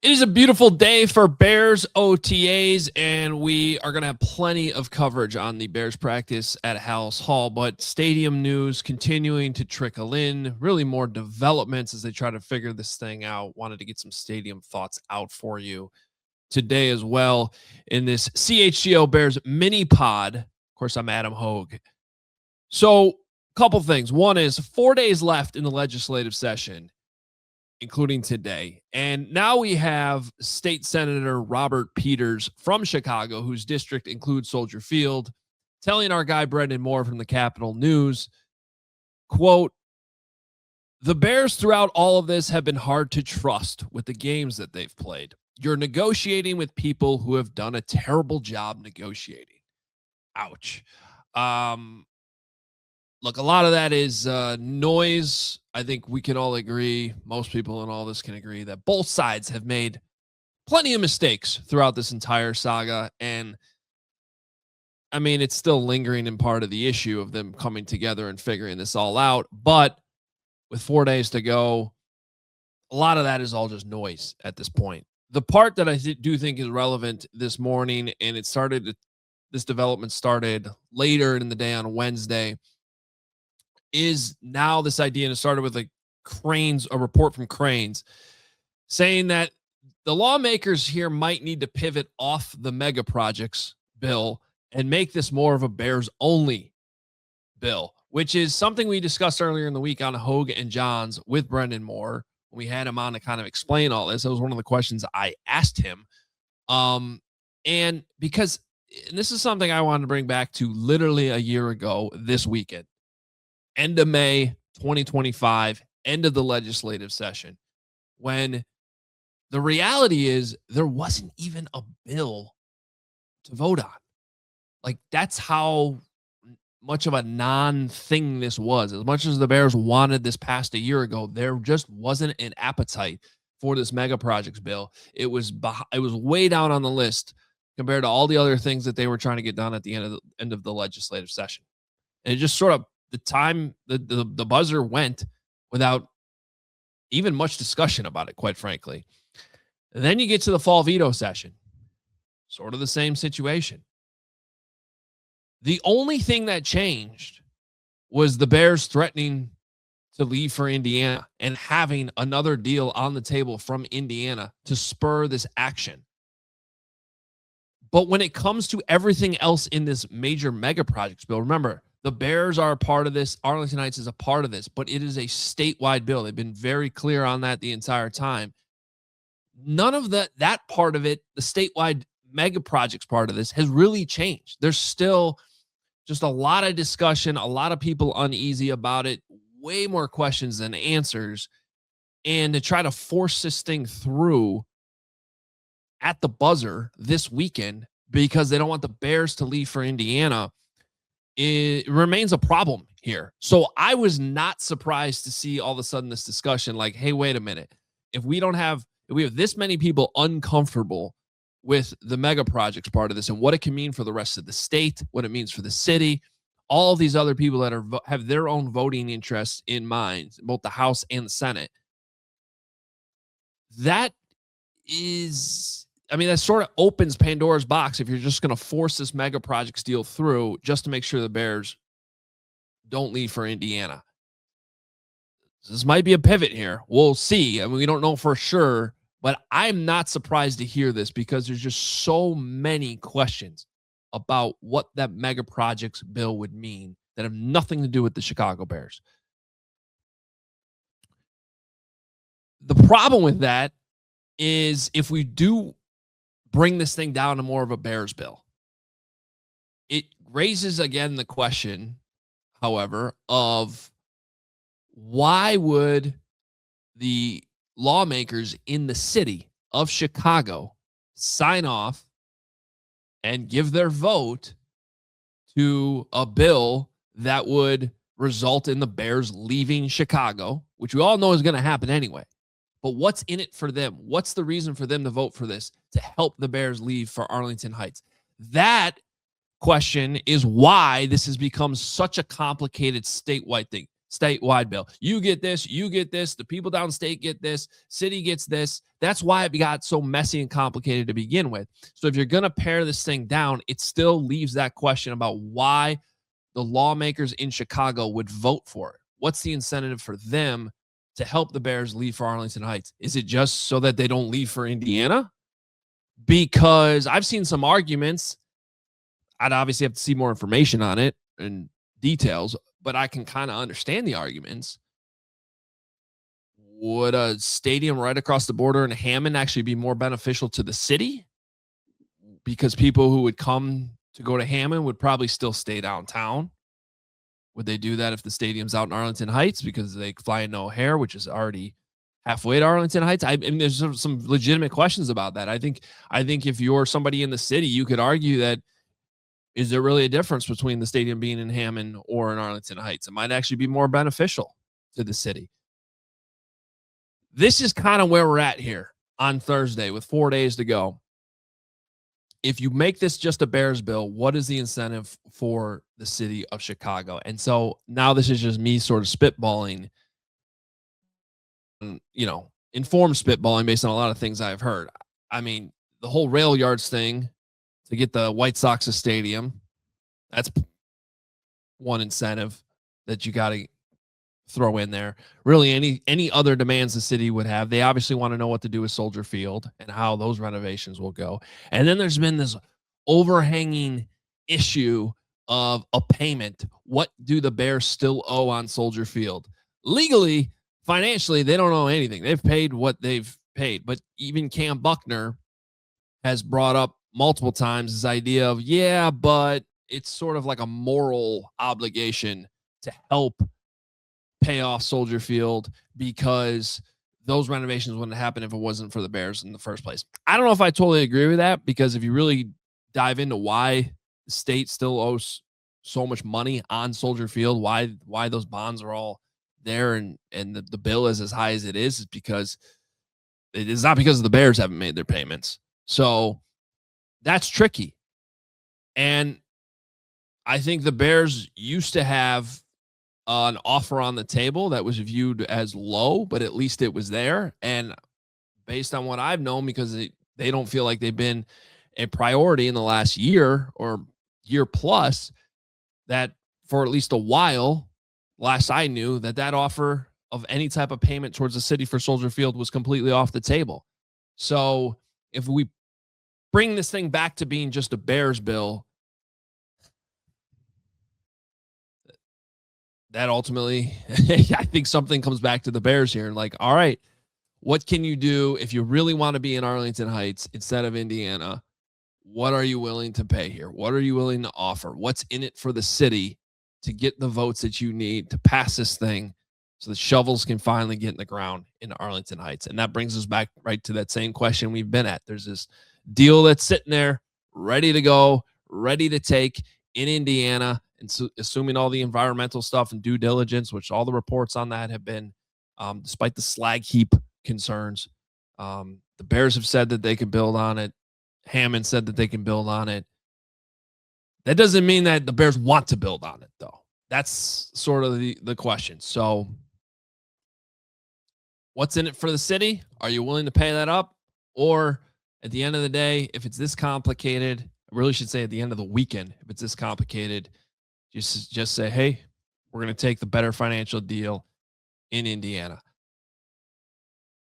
It is a beautiful day for Bears OTAs, and we are going to have plenty of coverage on the Bears practice at Hallis Hall, but stadium news continuing to trickle in, really more developments as they try to figure this thing out. Wanted to get some stadium thoughts out for you today as well in this CHGO Bears mini pod. Of course, I'm Adam Hoge. So, a couple things. One is 4 days left in the legislative session, including today. And now we have State Senator Robert Peters from Chicago, whose district includes Soldier Field, telling our guy Brendan Moore from the Capitol News, quote, "The Bears throughout all of this have been hard to trust with the games that they've played. You're negotiating with people who have done a terrible job negotiating." Ouch. Look, a lot of that is noise. I think we can all agree, most people in all this can agree, that both sides have made plenty of mistakes throughout this entire saga. And I mean, it's still lingering in part of the issue of them coming together and figuring this all out. But with 4 days to go, a lot of that is all just noise at this point. The part that I do think is relevant this morning, and this development started later in the day on Wednesday, is now this idea, and it started with a report from Cranes saying that the lawmakers here might need to pivot off the mega projects bill and make this more of a Bears only bill, which is something we discussed earlier in the week on Hoge and Johns with Brendan Moore. We had him on to kind of explain all this. That was one of the questions I asked him. And this is something I wanted to bring back to literally a year ago this weekend. End of May 2025, end of the legislative session, when the reality is there wasn't even a bill to vote on. Like, that's how much of a non-thing this was. As much as the Bears wanted this passed a year ago, there just wasn't an appetite for this mega projects bill. It was way down on the list compared to all the other things that they were trying to get done at the end of the legislative session. And it just sort of, the time the buzzer went without even much discussion about it, quite frankly. And then you get to the fall veto session, sort of the same situation. The only thing that changed was the Bears threatening to leave for Indiana and having another deal on the table from Indiana to spur this action. But when it comes to everything else in this major mega projects bill, remember, the Bears are a part of this. Arlington Heights is a part of this, but it is a statewide bill. They've been very clear on that the entire time. None of that part of it, the statewide mega projects part of this, has really changed. There's still just a lot of discussion, a lot of people uneasy about it, way more questions than answers. And to try to force this thing through at the buzzer this weekend because they don't want the Bears to leave for Indiana, it remains a problem here. So I was not surprised to see all of a sudden this discussion like, hey, wait a minute. If we have this many people uncomfortable with the mega projects part of this and what it can mean for the rest of the state, what it means for the city, all of these other people that have their own voting interests in mind, both the House and the Senate, that sort of opens Pandora's box if you're just going to force this mega projects deal through just to make sure the Bears don't leave for Indiana. This might be a pivot here. We'll see. I mean, we don't know for sure, but I'm not surprised to hear this because there's just so many questions about what that mega projects bill would mean that have nothing to do with the Chicago Bears. The problem with that is if we do bring this thing down to more of a Bears bill, it raises again the question, however, of why would the lawmakers in the city of Chicago sign off and give their vote to a bill that would result in the Bears leaving Chicago, which we all know is going to happen anyway. But what's in it for them? What's the reason for them to vote for this to help the Bears leave for Arlington Heights? That question is why this has become such a complicated statewide thing. statewide bill. You get this, the people downstate get this, city gets this. That's why it got so messy and complicated to begin with. So if you're going to pare this thing down, it still leaves that question about why the lawmakers in Chicago would vote for it. What's the incentive for them to help the Bears leave for Arlington Heights? Is it just so that they don't leave for Indiana? Because I've seen some arguments. I'd obviously have to see more information on it and details, but I can kind of understand the arguments. Would a stadium right across the border in Hammond actually be more beneficial to the city? Because people who would come to go to Hammond would probably still stay downtown. Would they do that if the stadium's out in Arlington Heights because they fly into O'Hare, which is already halfway to Arlington Heights? I mean, there's some legitimate questions about that. I think if you're somebody in the city, you could argue that, is there really a difference between the stadium being in Hammond or in Arlington Heights? It might actually be more beneficial to the city. This is kind of where we're at here on Thursday with 4 days to go. If you make this just a Bears bill, what is the incentive for the city of Chicago? And so now this is just me sort of spitballing, informed spitballing based on a lot of things I've heard. I mean, the whole rail yards thing to get the White Sox a stadium, that's one incentive that you got to throw in there. Really, any other demands the city would have. They obviously want to know what to do with Soldier Field and how those renovations will go. And then there's been this overhanging issue of a payment. What do the Bears still owe on Soldier Field? Legally, financially, they don't owe anything. They've paid what they've paid. But even Cam Buckner has brought up multiple times this idea of, yeah, but it's sort of like a moral obligation to help pay off Soldier Field because those renovations wouldn't happen if it wasn't for the Bears in the first place. I don't know if I totally agree with that, because if you really dive into why the state still owes so much money on Soldier Field, why those bonds are all there and the bill is as high as it is because it is not because the Bears haven't made their payments. So that's tricky. And I think the Bears used to have an offer on the table that was viewed as low, but at least it was there. And based on what I've known, because they don't feel like they've been a priority in the last year or year plus, that for at least a while, last I knew, that offer of any type of payment towards the city for Soldier Field was completely off the table. So if we bring this thing back to being just a Bears bill, that ultimately, I think something comes back to the Bears here and like, all right, what can you do if you really want to be in Arlington Heights instead of Indiana? What are you willing to pay here? What are you willing to offer? What's in it for the city to get the votes that you need to pass this thing so the shovels can finally get in the ground in Arlington Heights? And that brings us back right to that same question we've been at. There's this deal that's sitting there, ready to go, ready to take in Indiana, and so, assuming all the environmental stuff and due diligence, which all the reports on that have been, despite the slag heap concerns, the Bears have said that they can build on it. Hammond said that they can build on it. That doesn't mean that the Bears want to build on it, though. That's sort of the question. So what's in it for the city? Are you willing to pay that up? Or at the end of the day, if it's this complicated, I really should say at the end of the weekend, if it's this complicated, just say, hey, we're going to take the better financial deal in Indiana.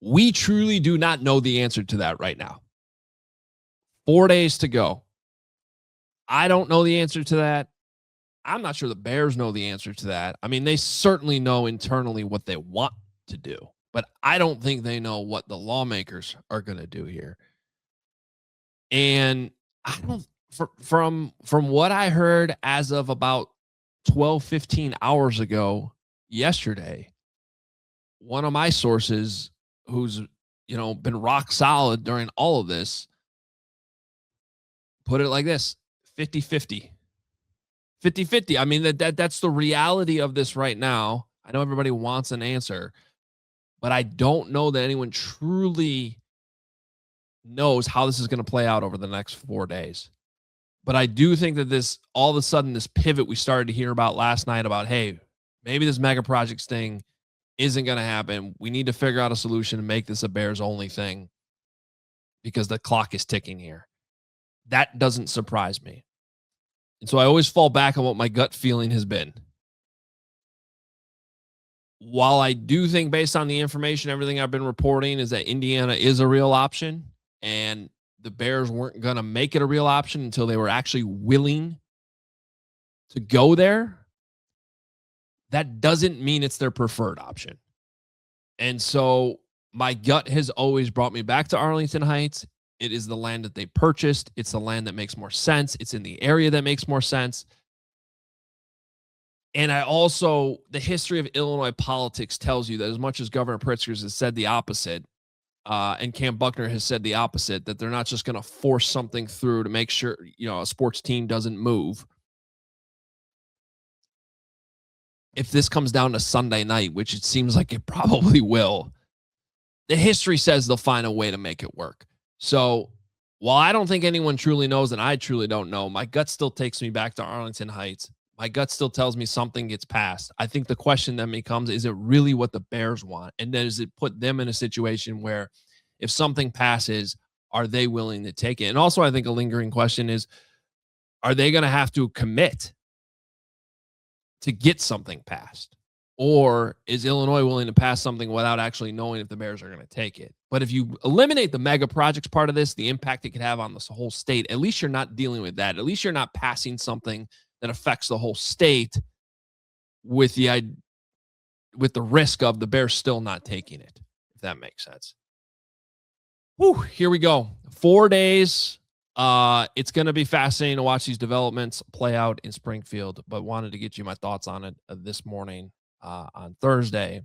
We truly do not know the answer to that right now. 4 days to go. I don't know the answer to that. I'm not sure the Bears know the answer to that. I mean, they certainly know internally what they want to do, but I don't think they know what the lawmakers are going to do here. And I don't, from what I heard as of about 12, 15 hours ago yesterday, one of my sources who's, been rock solid during all of this, put it like this: 50-50. 50-50. I mean, that's the reality of this right now. I know everybody wants an answer, but I don't know that anyone truly knows how this is going to play out over the next 4 days. But I do think that this, all of a sudden, this pivot we started to hear about last night about, hey, Maybe this mega projects thing isn't going to happen. We need to figure out a solution to make this a Bears only thing because the clock is ticking here. That doesn't surprise me. And so I always fall back on what my gut feeling has been. While I do think, based on the information, everything I've been reporting, is that Indiana is a real option, and the Bears weren't going to make it a real option until they were actually willing to go there, that doesn't mean it's their preferred option. And so my gut has always brought me back to Arlington Heights. It is the land that they purchased. It's the land that makes more sense. It's in the area that makes more sense. And I also, the history of Illinois politics tells you that as much as Governor Pritzker has said the opposite, and Cam Buckner has said the opposite, that they're not just going to force something through to make sure, a sports team doesn't move. If this comes down to Sunday night, which it seems like it probably will, the history says they'll find a way to make it work. So while I don't think anyone truly knows, and I truly don't know, my gut still takes me back to Arlington Heights. My gut still tells me something gets passed. I think the question then becomes, is it really what the Bears want? And then does it put them in a situation where if something passes, are they willing to take it? And also, I think a lingering question is, are they going to have to commit to get something passed? Or is Illinois willing to pass something without actually knowing if the Bears are going to take it? But if you eliminate the mega projects part of this, the impact it could have on this whole state, at least you're not dealing with that. At least you're not passing something that affects the whole state with the risk of the Bears still not taking it, if that makes sense. Whew, here we go. 4 days. It's going to be fascinating to watch these developments play out in Springfield, but wanted to get you my thoughts on it this morning on Thursday.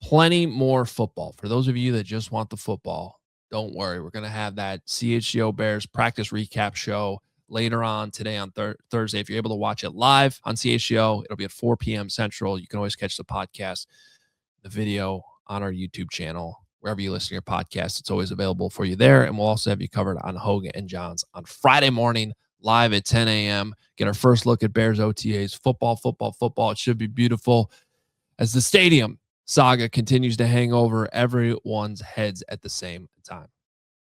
Plenty more football. For those of you that just want the football, don't worry. We're going to have that CHGO Bears practice recap show later on today on Thursday. If you're able to watch it live on CHGO, it'll be at 4 p.m. Central. You can always catch the podcast, the video on our YouTube channel. Wherever you listen to your podcast, it's always available for you there. And we'll also have you covered on Hoge and Johns on Friday morning, live at 10 a.m. Get our first look at Bears OTAs. Football. It should be beautiful as the stadium saga continues to hang over everyone's heads at the same time.